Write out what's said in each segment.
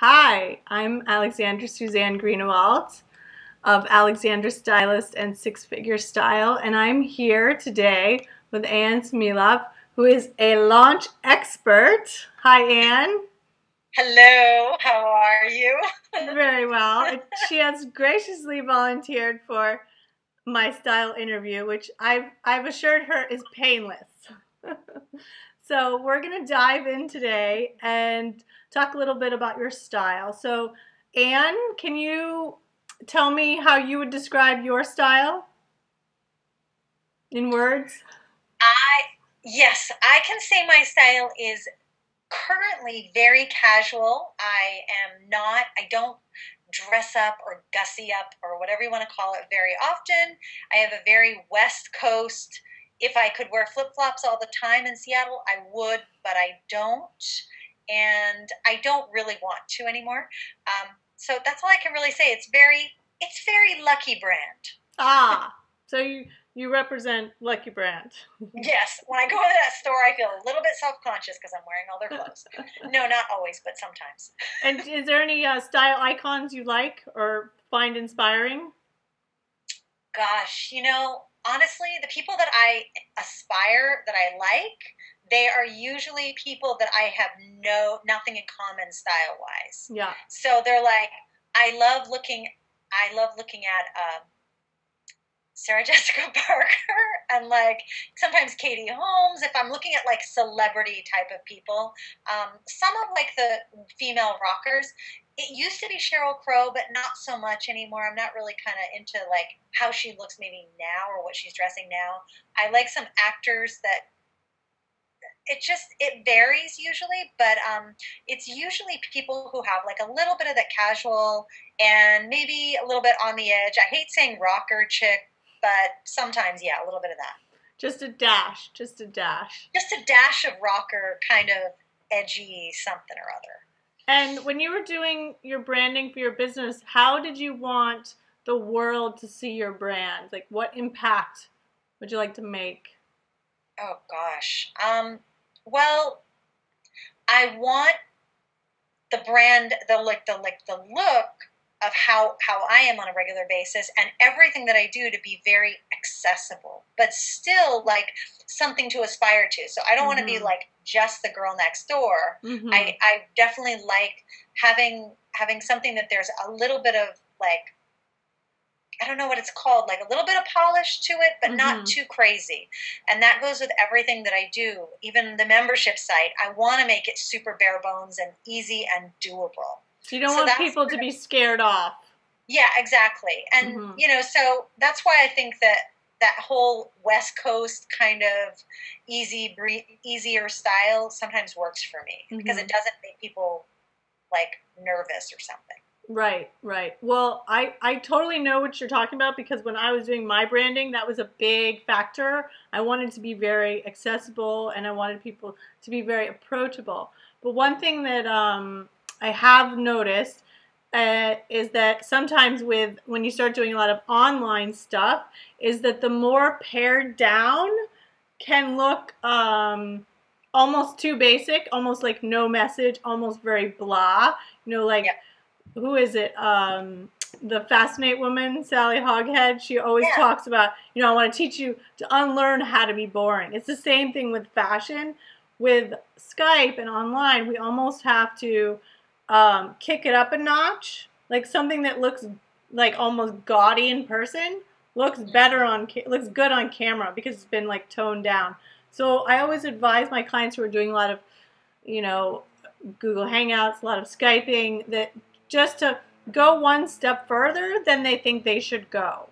Hi, I'm Alexandra Suzanne Greenawalt of Alexandra Stylist and Six Figure Style, and I'm here today with Anne Samoilov, who is a launch expert. Hi, Anne. Hello, how are you? Very well. She has graciously volunteered for my style interview, which I've assured her is painless. So we're going to dive in today and talk a little bit about your style. So Anne, can you tell me how you would describe your style in words? Yes, I can say my style is currently very casual. I don't dress up or gussy up or whatever you want to call it very often. I have a very West Coast. If I could wear flip-flops all the time in Seattle, I would, but I don't. And I don't really want to anymore. So that's all I can really say. It's very Lucky Brand. Ah, so you represent Lucky Brand. Yes, when I go into that store, I feel a little bit self-conscious because I'm wearing all their clothes. No, not always, but sometimes. And is there any style icons you like or find inspiring? Gosh, honestly, the people that I aspire, that I like, they are usually people that I have nothing in common style-wise. Yeah. So they're like, I love looking at Sarah Jessica Parker and like sometimes Katie Holmes. If I'm looking at like celebrity type of people, some of like the female rockers. It used to be Sheryl Crow, but not so much anymore. I'm not really kind of into like how she looks maybe now or what she's dressing now. I like some actors that it varies usually, but it's usually people who have like a little bit of that casual and maybe a little bit on the edge. I hate saying rocker chick, but sometimes, yeah, a little bit of that. Just a dash, just a dash. Just a dash of rocker, kind of edgy something or other. And when you were doing your branding for your business, how did you want the world to see your brand? Like, what impact would you like to make? Oh gosh. Well, I want the brand, the look of how I am on a regular basis and everything that I do to be very accessible, but still like something to aspire to. So I don't want to be like just the girl next door. I definitely like having something that there's a little bit of like, I don't know what it's called, like a little bit of polish to it, but not too crazy. And that goes with everything that I do. Even the membership site, I want to make it super bare bones and easy and doable. So you don't want people to be scared off. Yeah, exactly. And, so that's why I think that whole West Coast kind of easier style sometimes works for me because it doesn't make people like nervous or something. Right, right. Well, I totally know what you're talking about because when I was doing my branding, that was a big factor. I wanted to be very accessible and I wanted people to be very approachable. But one thing that I have noticed is that sometimes when you start doing a lot of online stuff, is that the more pared down can look almost too basic, almost like no message, almost very blah. Like... Yeah. Who is it? The Fascinate woman, Sally Hoghead. She always talks about, I want to teach you to unlearn how to be boring. It's the same thing with fashion. With Skype and online, we almost have to kick it up a notch. Like something that looks like almost gaudy in person looks better looks good on camera because it's been like toned down. So I always advise my clients who are doing a lot of, Google Hangouts, a lot of Skyping, that just to go one step further than they think they should go.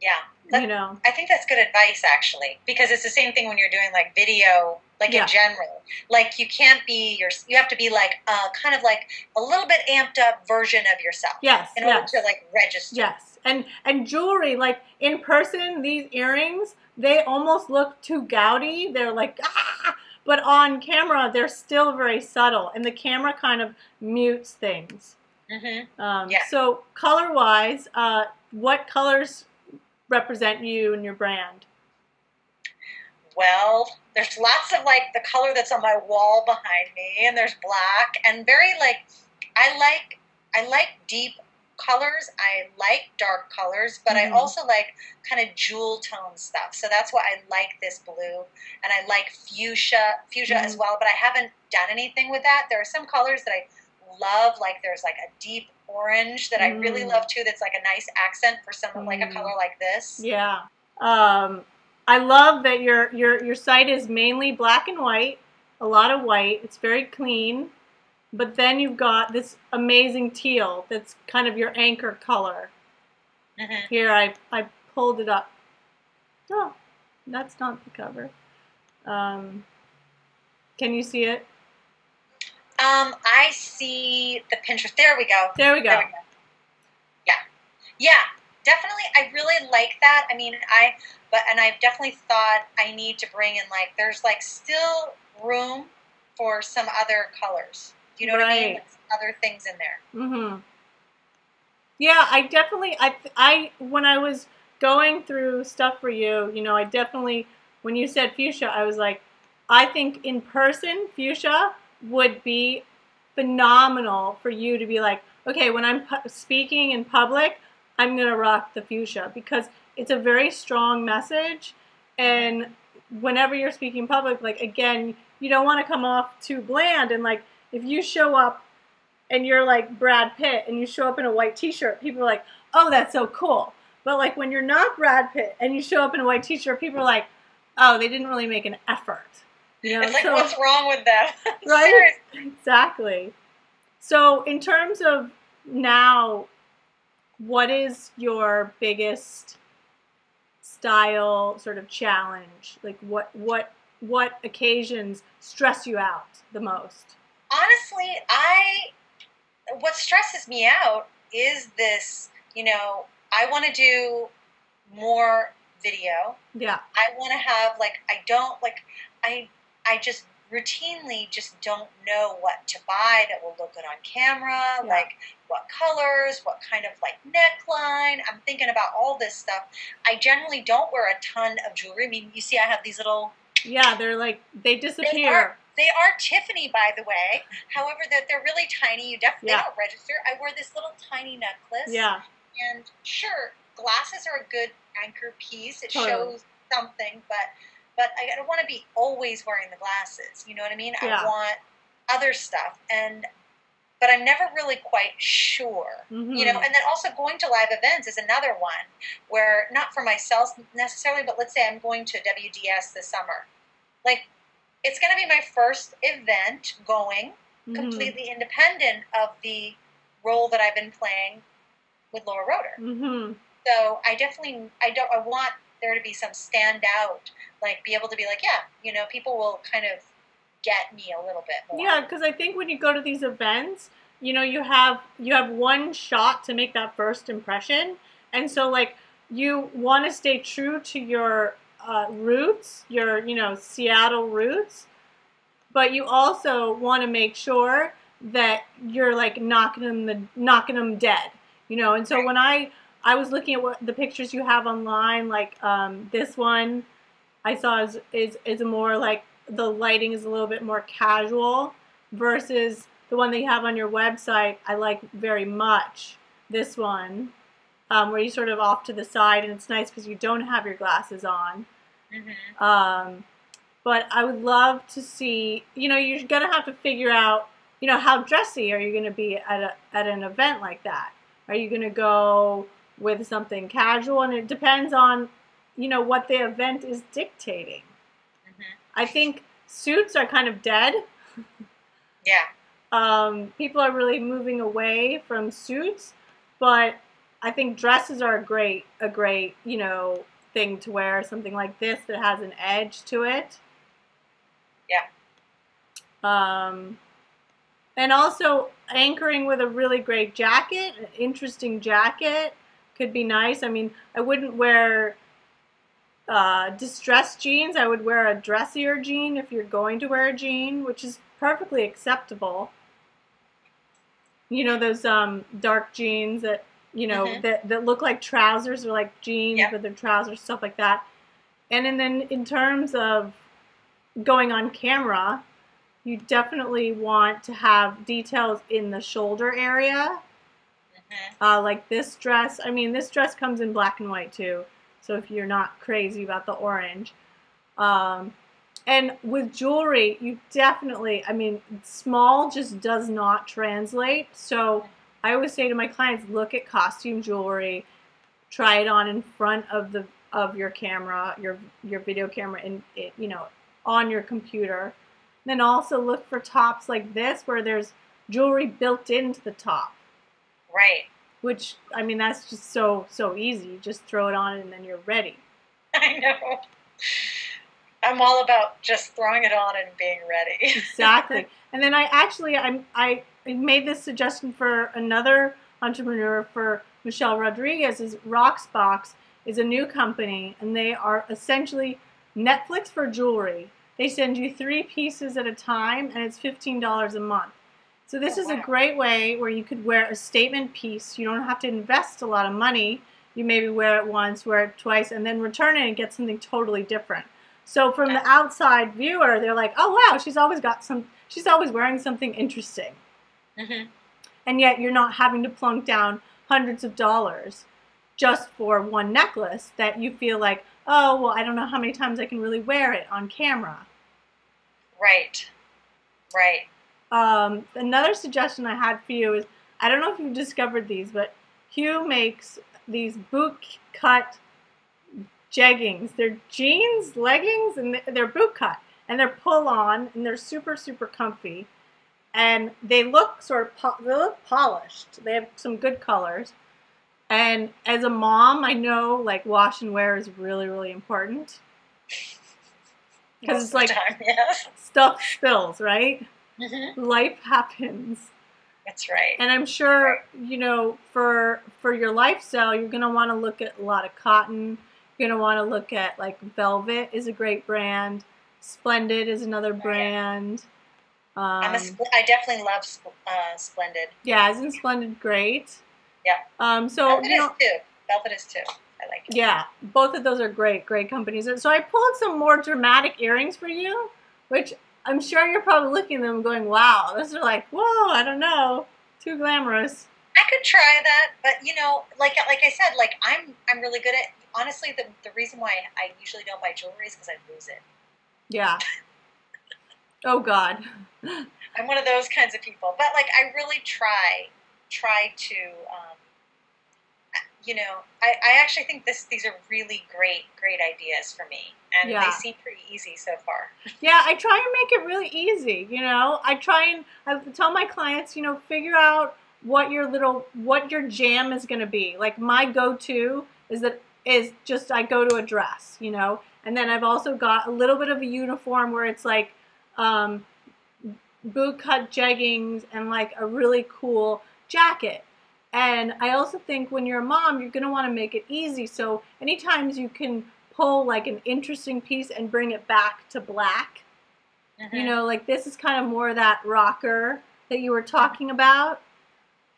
Yeah. I think that's good advice, actually, because it's the same thing when you're doing like video, like in general. Like you have to be like kind of like a little bit amped up version of yourself. Yes. In order to like register. Yes. And jewelry, like in person, these earrings, they almost look too gaudy. They're like, ah! But on camera, they're still very subtle, and the camera kind of mutes things. So color-wise, what colors represent you and your brand? Well, there's lots of like the color that's on my wall behind me, and there's black, and very like I like deep colors. I like dark colors, but I also like kind of jewel tone stuff. So that's why I like this blue, and I like fuchsia as well. But I haven't done anything with that. There are some colors that I love, like there's like a deep orange that I really love too. That's like a nice accent for someone like a color like this. Yeah. I love that your site is mainly black and white, a lot of white. It's very clean, but then you've got this amazing teal that's kind of your anchor color. Here, I pulled it up. Oh, that's not the cover. Can you see it? I see the Pinterest. There we go. There we go. Yeah. Yeah. Definitely, I really like that. I mean, I've definitely thought I need to bring in, like, there's like still room for some other colors. Do you know what I mean? Like other things in there. Yeah, I definitely, when I was going through stuff for you, you know, I definitely, when you said fuchsia, I was like, I think in person, fuchsia would be phenomenal for you to be like, okay, when I'm speaking in public, I'm going to rock the fuchsia, because it's a very strong message, and whenever you're speaking in public, like, again, you don't want to come off too bland, and like, if you show up and you're like Brad Pitt and you show up in a white t-shirt, people are like, oh, that's so cool. But like when you're not Brad Pitt and you show up in a white t-shirt, people are like, oh, they didn't really make an effort. You know, it's like, so, what's wrong with them? Right? Exactly. So in terms of now, what is your biggest style sort of challenge? Like what occasions stress you out the most? Honestly, what stresses me out is this, you know, I want to do more video. Yeah. I want to have, like, I just routinely just don't know what to buy that will look good on camera, like what colors, what kind of like neckline. I'm thinking about all this stuff. I generally don't wear a ton of jewelry. I mean, you see I have these little... Yeah, they're like, they disappear. They are Tiffany, by the way. However, they're really tiny. You definitely don't register. I wear this little tiny necklace. Yeah. And sure, glasses are a good anchor piece. It shows something, but I don't want to be always wearing the glasses. You know what I mean? Yeah. I want other stuff, but I'm never really quite sure. You know, and then also going to live events is another one where, not for myself necessarily, but let's say I'm going to WDS this summer. Like, it's going to be my first event going completely independent of the role that I've been playing with Laura Roeder. So I want there to be some standout, like be able to be like, yeah, you know, people will kind of get me a little bit more. Yeah, because I think when you go to these events, you know, you have one shot to make that first impression, and so like you want to stay true to your roots, your, you know, Seattle roots, but you also want to make sure that you're like knocking them dead, you know. And so when I was looking at the pictures you have online, like this one I saw is a more like, the lighting is a little bit more casual, versus the one that you have on your website. I like very much this one, where you sort of off to the side, and it's nice because you don't have your glasses on. But I would love to see, you know, you're going to have to figure out, you know, how dressy are you going to be at an event like that? Are you going to go with something casual? And it depends on, you know, what the event is dictating. I think suits are kind of dead. Yeah. People are really moving away from suits, but I think dresses are a great, you know, thing to wear. Something like this that has an edge to it. Yeah. And also anchoring with a really great jacket, an interesting jacket could be nice. I mean, I wouldn't wear distressed jeans. I would wear a dressier jean if you're going to wear a jean, which is perfectly acceptable. You know, those dark jeans that, you know, that look like trousers, or like jeans but they're trousers, stuff like that. And then in terms of going on camera, you definitely want to have details in the shoulder area. Like this dress, I mean, this dress comes in black and white too, so if you're not crazy about the orange. And with jewelry, you definitely, I mean, small just does not translate. So I always say to my clients, look at costume jewelry, try it on in front of your camera, your video camera, and you know, on your computer. Then also look for tops like this where there's jewelry built into the top. Right. Which, I mean, that's just so easy. You just throw it on and then you're ready. I know. I'm all about just throwing it on and being ready. Exactly. And then I made this suggestion for another entrepreneur, for Michelle Rodriguez's Rocksbox is a new company, and they are essentially Netflix for jewelry. They send you 3 pieces at a time, and it's $15 a month. So this is a great way where you could wear a statement piece. You don't have to invest a lot of money. You maybe wear it once, wear it twice, and then return it and get something totally different. So from the outside viewer, they're like, oh wow, she's always wearing something interesting. And yet you're not having to plunk down hundreds of dollars just for one necklace that you feel like, oh, well, I don't know how many times I can really wear it on camera. Right. Right. Another suggestion I had for you is, I don't know if you've discovered these, but Hugh makes these boot cut jeggings. They're jeans, leggings, and they're boot cut. And they're pull on, and they're super comfy. And they look they look polished. They have some good colors. And as a mom, I know like wash and wear is really important. Because it's like stuff spills, right? Life happens. That's right. And I'm sure, you know, for your lifestyle, you're going to want to look at a lot of cotton. You're going to want to look at, like, Velvet is a great brand. Splendid is another brand. I definitely love Splendid. Yeah, isn't Splendid great? Yeah. So, Velvet you know, is too. Velvet is too. I like it. Yeah, both of those are great companies. And so I pulled some more dramatic earrings for you, which I'm sure you're probably looking at them and going, wow, those are like, whoa, I don't know, too glamorous. I could try that, but you know, like I said, like I'm really good at, honestly, the reason why I usually don't buy jewelry is because I lose it. Yeah. Oh God. I'm one of those kinds of people, but like I really try to, you know, I actually think these are really great ideas for me, and they seem pretty easy so far. Yeah, I try and make it really easy. You know, I tell my clients, you know, figure out what your jam is going to be. Like my go-to is just I go to a dress, you know, and then I've also got a little bit of a uniform where it's like boot cut jeggings and like a really cool jacket. And I also think when you're a mom, you're going to want to make it easy. So anytime you can pull like an interesting piece and bring it back to black, you know, like this is kind of more that rocker that you were talking about.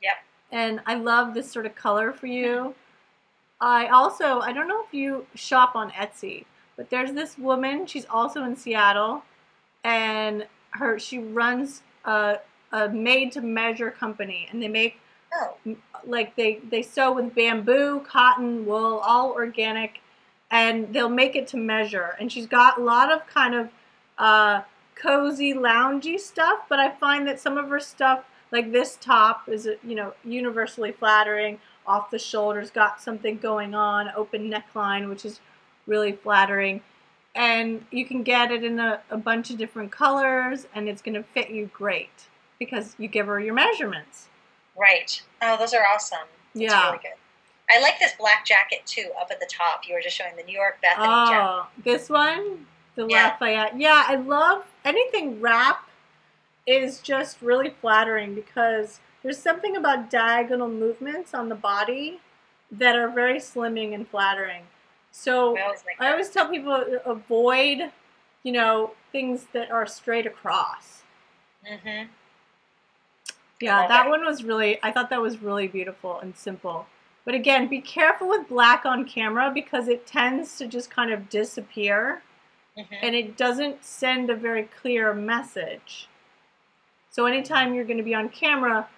Yep. And I love this sort of color for you. I don't know if you shop on Etsy, but there's this woman, she's also in Seattle, and she runs a made-to-measure company, and they make like they sew with bamboo, cotton, wool, all organic, and they'll make it to measure. And she's got a lot of kind of cozy, loungy stuff, but I find that some of her stuff, like this top, is, you know, universally flattering, off the shoulders, got something going on, open neckline, which is really flattering. And you can get it in a bunch of different colors, and it's going to fit you great because you give her your measurements. Right. Oh, those are awesome. That's really good. I like this black jacket, too, up at the top. You were just showing the New York Bethany jacket. Oh, this one? The Lafayette. Yeah, I love anything wrap is just really flattering because there's something about diagonal movements on the body that are very slimming and flattering. So I always tell people to avoid, you know, things that are straight across. Yeah, that one was I thought that was really beautiful and simple. But again, be careful with black on camera because it tends to just kind of disappear and it doesn't send a very clear message. So anytime you're going to be on camera,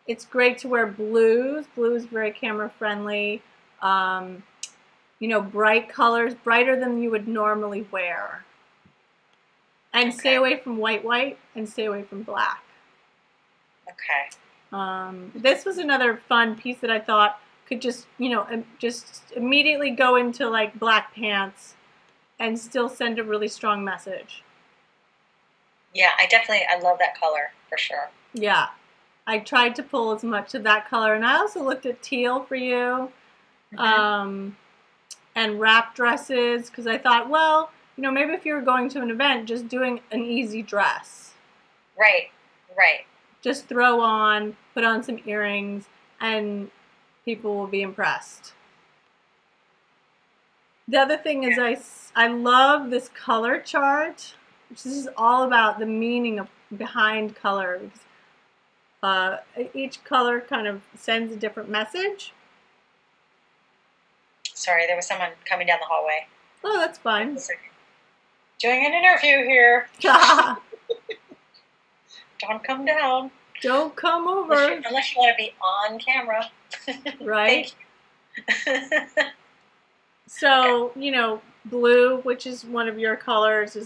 it's great to wear blues. Blue is very camera friendly. You know, bright colors, brighter than you would normally wear. And stay away from white, and stay away from black. Okay. This was another fun piece that I thought could just, you know, just immediately go into like black pants and still send a really strong message. Yeah, I love that color for sure. Yeah. I tried to pull as much of that color, and I also looked at teal for you, and wrap dresses, because I thought, well, you know, maybe if you were going to an event, just doing an easy dress. Right, right. Just throw on, put on some earrings, and people will be impressed. The other thing is I love this color chart, which this is all about the meaning behind color. Each color kind of sends a different message. Sorry, there was someone coming down the hallway. Oh, that's fine. Doing an interview here. Don't come down. Don't come over. Unless you want to be on camera. Right? So, you know, blue, which is one of your colors,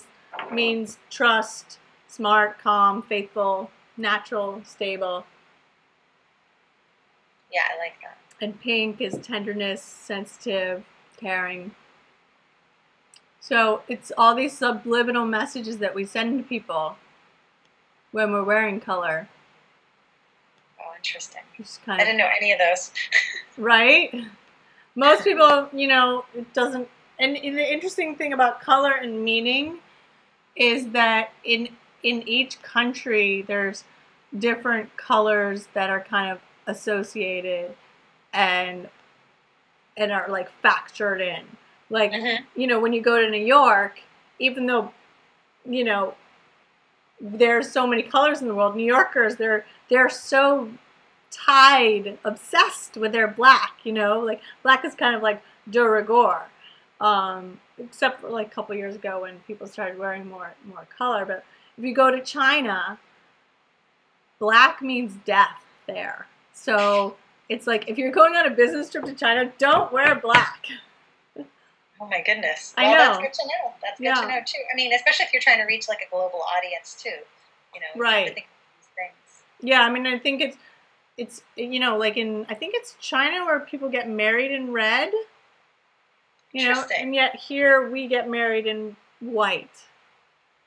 means trust, smart, calm, faithful, natural, stable. Yeah, I like that. And pink is tenderness, sensitive, caring. So it's all these subliminal messages that we send to people when we're wearing color. Oh, interesting. I didn't know any of those. Right? Most people, you know, it doesn't. And the interesting thing about color and meaning is that in each country there's different colors that are kind of associated and are like factored in. Like, you know, when you go to New York, even though, you know, there's so many colors in the world, New Yorkers, they're so tied, obsessed with their black, you know, like black is kind of like de rigueur, except for like a couple years ago when people started wearing more color. But if you go to China, black means death there. So it's like, if you're going on a business trip to China, don't wear black. Oh my goodness. Well, I know. That's good to know. That's good to know too. I mean, especially if you're trying to reach like a global audience too. You know, right. You have to think of these things. Yeah, I mean, I think it's you know, like I think it's China where people get married in red. You know, and yet here we get married in white.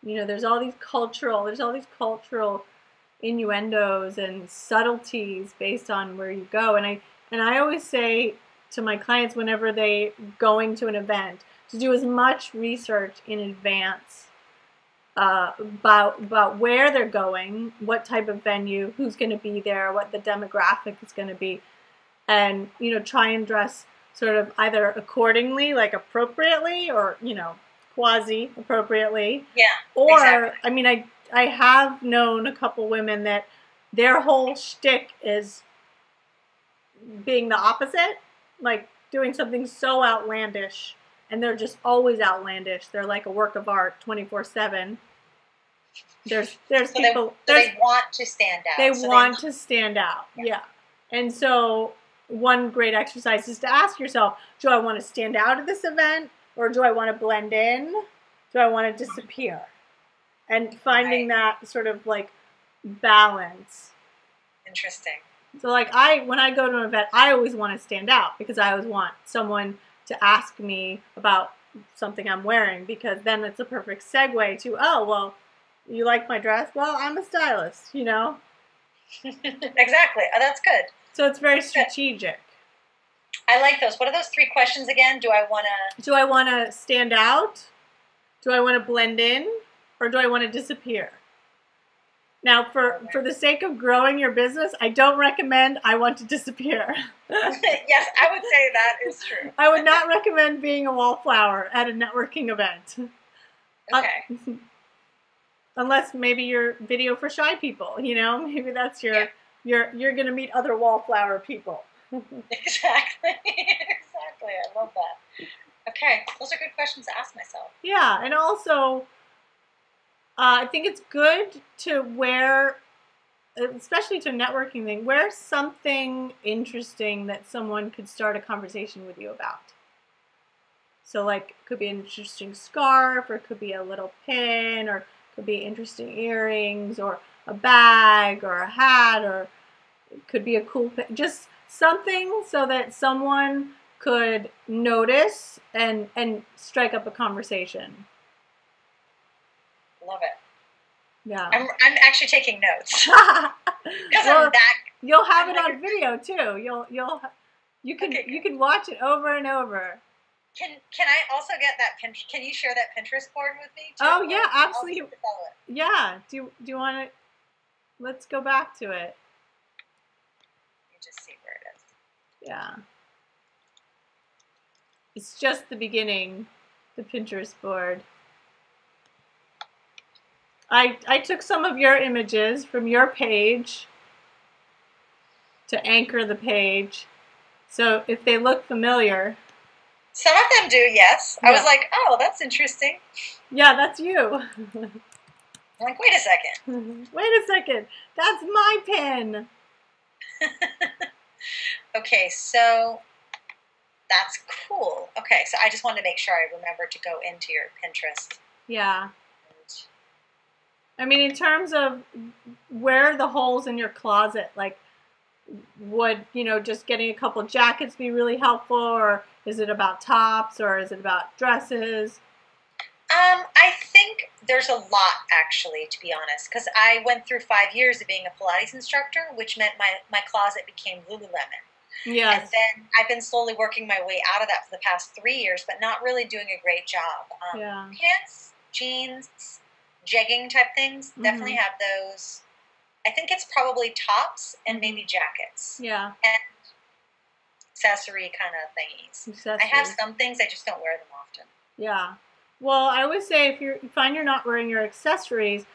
You know, there's all these cultural innuendos and subtleties based on where you go. And I always say to my clients whenever they going to an event to do as much research in advance about where they're going, what type of venue, who's going to be there, what the demographic is going to be, and, you know, try and dress sort of either accordingly, like appropriately, or, you know, quasi appropriately. Yeah. Or exactly. I mean, I have known a couple women that their whole shtick is being the opposite, like doing something so outlandish, and they're just always outlandish. They're like a work of art 24/7. There's people. They want to stand out. They want to stand out. Yeah. And so one great exercise is to ask yourself, do I want to stand out at this event, or do I want to blend in? Do I want to disappear? And finding that sort of like balance. Interesting. So like when I go to an event, I always want to stand out because I always want someone to ask me about something I'm wearing, because then it's a perfect segue to, oh, well, you like my dress? Well, I'm a stylist, you know? Exactly. Oh, that's good. So it's very strategic. I like those. What are those 3 questions again? Do I want to stand out? Do I want to blend in? Or do I want to disappear? Now, for the sake of growing your business, I don't recommend I want to disappear. Yes, I would say that is true. I would not recommend being a wallflower at a networking event. Okay. Unless maybe you're video for shy people, you know? Maybe that's you're going to meet other wallflower people. Exactly. Exactly. I love that. Okay. Those are good questions to ask myself. Yeah, and also I think it's good to wear, especially to a networking thing, wear something interesting that someone could start a conversation with you about. So like, it could be an interesting scarf, or it could be a little pin, or it could be interesting earrings, or a bag, or a hat, or it could be a cool pin. Just something so that someone could notice and strike up a conversation. Love it. Yeah. I'm actually taking notes. Because Well, I'm that. you'll have I'm it like on video too. You Okay, can watch it over and over. Can I also get that Can you share that Pinterest board with me too? Oh yeah, I'll absolutely. just follow it. Yeah. Do you want to? Let's go back to it. You just see where it is. Yeah. It's just the beginning, the Pinterest board. I took some of your images from your page to anchor the page. So if they look familiar. Some of them do, yes. Yeah. I was like, oh, that's interesting. Yeah, that's you. I'm like, wait a second. Wait a second. That's my pin. Okay, so that's cool. Okay, so I just wanted to make sure I remember to go into your Pinterest. Yeah. I mean, in terms of where are the holes in your closet, like, would, just getting a couple jackets be really helpful, or is it about tops, or is it about dresses? I think there's a lot, actually, to be honest, because I went through 5 years of being a Pilates instructor, which meant my closet became Lululemon. Yes. And then I've been slowly working my way out of that for the past 3 years, but not really doing a great job. Yeah. Pants, jeans, jegging type things, definitely have those. I think it's probably tops and maybe jackets. Yeah. And accessory kind of thingies. Accessories. I have some things, I just don't wear them often. Yeah. Well, I always say if you find you're not wearing your accessories,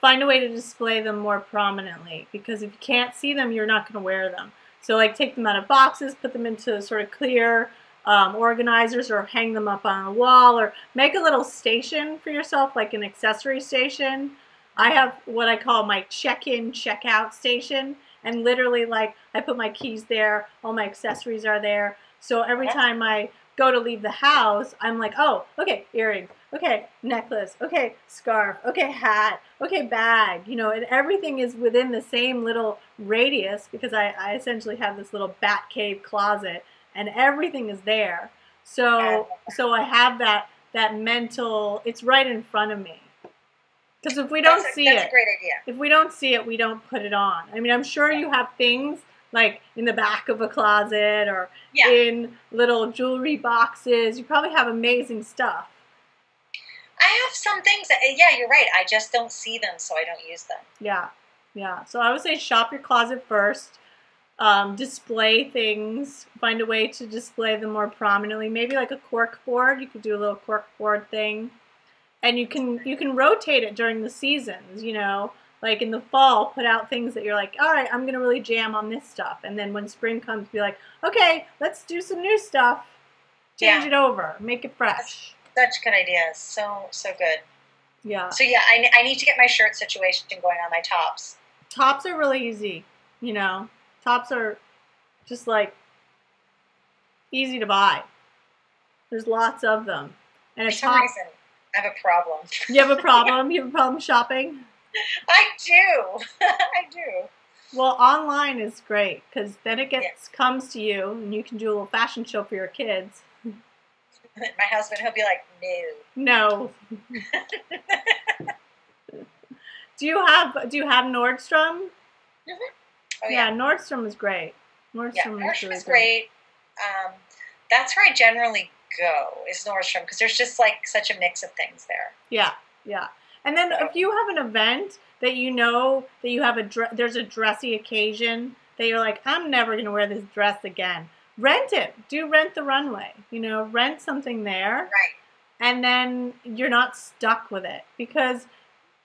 find a way to display them more prominently, because if you can't see them, you're not going to wear them. So like take them out of boxes, put them into sort of clear organizers, or hang them up on a wall, or make a little station for yourself, like an accessory station. I have what I call my check-in, check-out station, and literally, like, I put my keys there, all my accessories are there, so every time I go to leave the house, I'm like, oh, okay, earrings, okay, necklace, okay, scarf, okay, hat, okay, bag, and everything is within the same little radius, because I essentially have this little bat cave closet, and everything is there. So I have that mental, it's right in front of me. Because if we don't see it, that's a great idea. If we don't see it, we don't put it on. I mean, I'm sure you have things like in the back of a closet, or in little jewelry boxes. You probably have amazing stuff. I have some things that, yeah, you're right. I just don't see them, so I don't use them. Yeah, yeah. So I would say shop your closet first. Display things. Find a way to display them more prominently. Maybe like a cork board. You could do a little cork board thing. And you can rotate it during the seasons, like in the fall, put out things that you're like, all right, I'm going to really jam on this stuff. And then when spring comes, be like, okay, let's do some new stuff. Change it over. Make it fresh. Such good ideas. So good. Yeah. So yeah, I need to get my shirt situation going on my tops. Tops are really easy, Tops are just like easy to buy. There's lots of them. And For some reason, I have a problem. You have a problem? You have a problem shopping? I do. I do. Well, online is great, because then it comes to you, and you can do a little fashion show for your kids. My husband, he'll be like, no. Do you have Nordstrom? Oh, yeah, Nordstrom is great. Nordstrom is great. That's where I generally go, is Nordstrom, because there's just like such a mix of things there. Yeah, yeah. And then if you have an event that that you have there's a dressy occasion that you're like, I'm never going to wear this dress again. Rent it. Rent the runway. Rent something there. Right. And then you're not stuck with it, because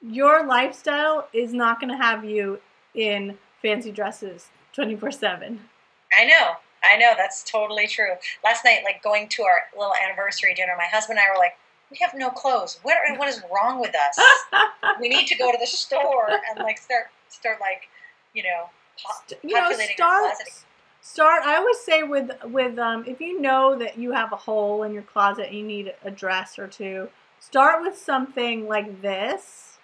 your lifestyle is not going to have you in fancy dresses 24/7. I know, that's totally true. Last night, like going to our little anniversary dinner, my husband and I were like, we have no clothes. What is wrong with us? We need to go to the store and like start like, populating our closet. Start. I always say with if you know that you have a hole in your closet and you need a dress or two, start with something like this.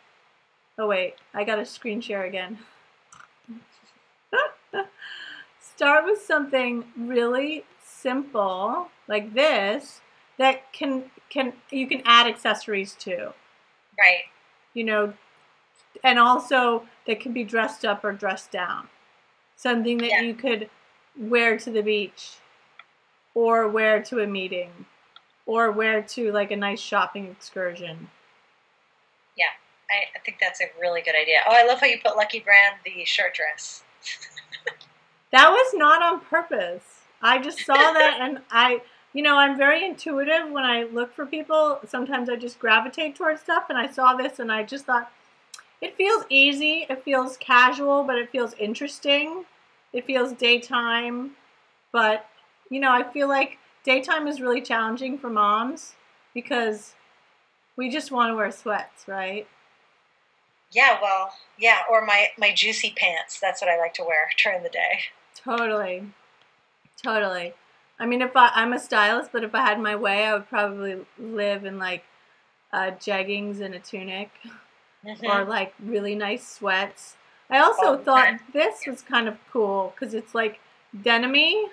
Oh wait, I got to screen share again. Start with something really simple like this that you can add accessories to. Right. And also that can be dressed up or dressed down. Something that you could wear to the beach, or wear to a meeting, or wear to like a nice shopping excursion. Yeah, I think that's a really good idea. Oh, I love how you put Lucky Brand the shirt dress. That was not on purpose. I just saw that, and I'm very intuitive when I look for people. Sometimes I just gravitate towards stuff, and I saw this, and I just thought, it feels easy, it feels casual, but it feels interesting. It feels daytime, but, I feel like daytime is really challenging for moms because we just want to wear sweats, right? Yeah, well, yeah, or my juicy pants. That's what I like to wear during the day. Totally. I mean, I'm a stylist, but if I had my way, I would probably live in like jeggings and a tunic, or like really nice sweats. I also thought this was kind of cool because it's like denim-y.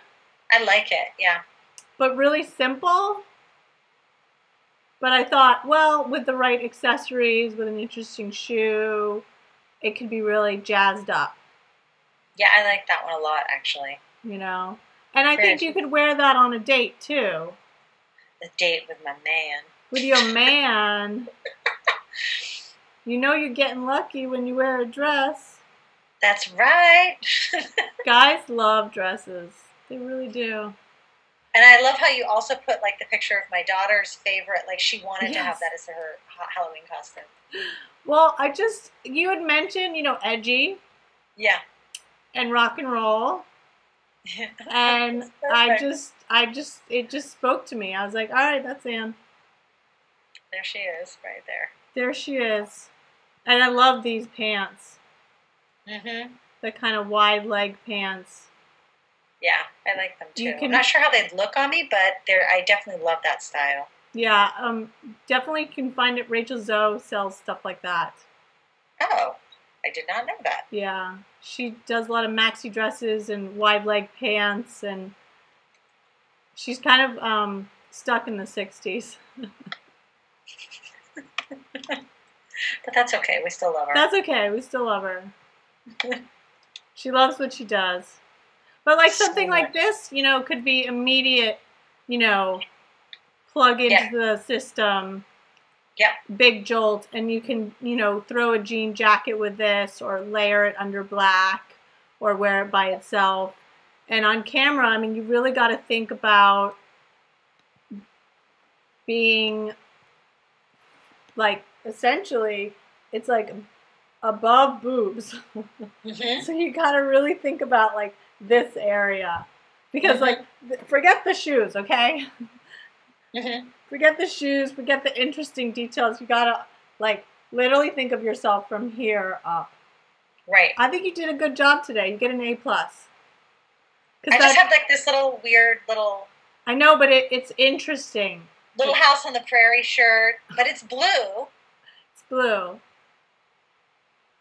I like it, yeah. But really simple. But I thought, well, with the right accessories, with an interesting shoe, it could be really jazzed up. Yeah, I like that one a lot, actually. And I think you could wear that on a date, too. A date with my man. With your man. You're getting lucky when you wear a dress. That's right. Guys love dresses. They really do. And I love how you also put like the picture of my daughter's favorite. Like she wanted to have that as her Halloween costume. Well, you had mentioned, edgy. Yeah. And rock and roll. And it just spoke to me. I was like, all right, that's Anne. There she is, right there. There she is. And I love these pants. The kind of wide leg pants. Yeah, I like them too. I'm not sure how they'd look on me, but I definitely love that style. Yeah, definitely can find it. Rachel Zoe sells stuff like that. Oh, I did not know that. Yeah, she does a lot of maxi dresses and wide leg pants, and she's kind of stuck in the 60s. But that's okay. We still love her. That's okay. We still love her. She loves what she does. But like something like this, could be immediate, plug into the system. Yep. Big jolt, and you can, throw a jean jacket with this, or layer it under black, or wear it by itself. And on camera, I mean, you really got to think about being like, essentially, it's like above boobs. So you got to really think about like this area, because like, forget the shoes, okay? Forget the shoes, forget the interesting details. You gotta like literally think of yourself from here up. Right. I think you did a good job today. You get an A+. I just have like this little weird little. I know, but it's interesting. Little House on the Prairie shirt, but it's blue. It's blue.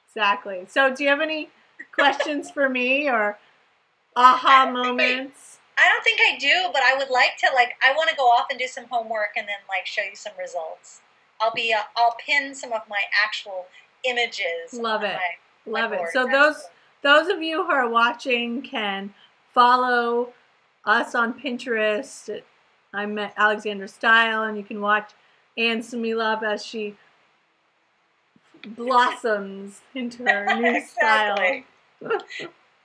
Exactly. So, do you have any questions for me or aha moments? I don't think I do, but I would like to, I want to go off and do some homework and then, show you some results. I'll pin some of my actual images. Love it. Love it. Board. So those of you who are watching can follow us on Pinterest. I'm at Alexandra Style, and you can watch Anne Samoilov as she blossoms into her new style.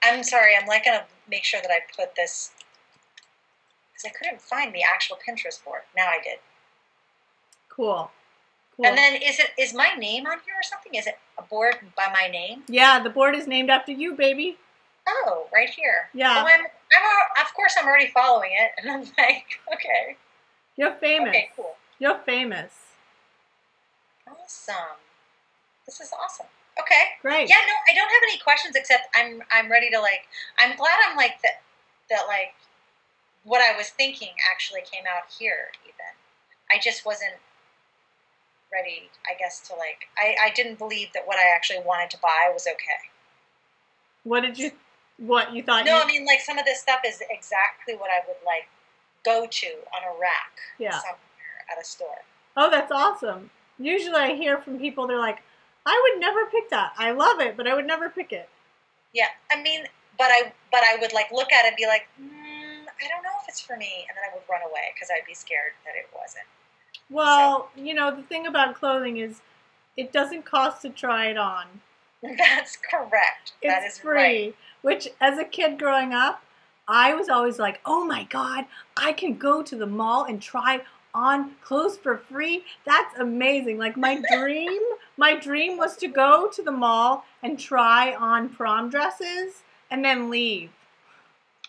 I'm sorry. I'm going to make sure that I put this, because I couldn't find the actual Pinterest board. Now I did. Cool. And then is my name on here or something? Is it a board by my name? Yeah, the board is named after you, baby. Oh, right here. Yeah. Oh, of course I'm already following it, and I'm like, okay. You're famous. Okay, cool. You're famous. Awesome. This is awesome. Okay. Great. Yeah, no, I don't have any questions except I'm ready to like, I'm glad I'm like that like what I was thinking actually came out here even. I just wasn't ready, I guess, to like, I didn't believe that what I actually wanted to buy was okay. What you thought? No, I mean, like, some of this stuff is exactly what I would, like, go to on a rack somewhere at a store. Oh, that's awesome. Usually I hear from people, they're like, I would never pick that. I love it, but I would never pick it. Yeah, I mean, but I would, like, look at it and be like, I don't know if it's for me, and then I would run away because I'd be scared that it wasn't. Well, you know, the thing about clothing is it doesn't cost to try it on. That's correct. That is free. Right. Which, as a kid growing up, I was always like, oh my God, I can go to the mall and try on clothes for free. That's amazing. Like my dream was to go to the mall and try on prom dresses and then leave.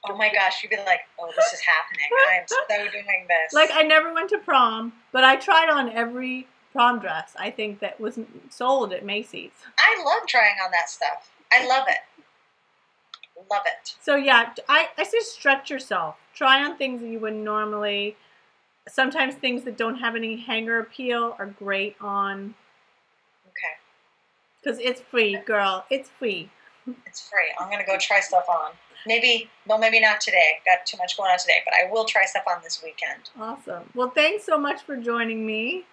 Oh my gosh, you'd be like, oh, this is happening. I'm so doing this. Like I never went to prom, but I tried on every prom dress I think that was sold at Macy's. I love trying on that stuff. I love it. Love it. So yeah, I say stretch yourself. Try on things that you wouldn't normally. Sometimes things that don't have any hanger appeal are great on. Okay. Because it's free, girl. It's free. It's free. I'm going to go try stuff on. Maybe not today. Got too much going on today, but I will try stuff on this weekend. Awesome. Well, thanks so much for joining me.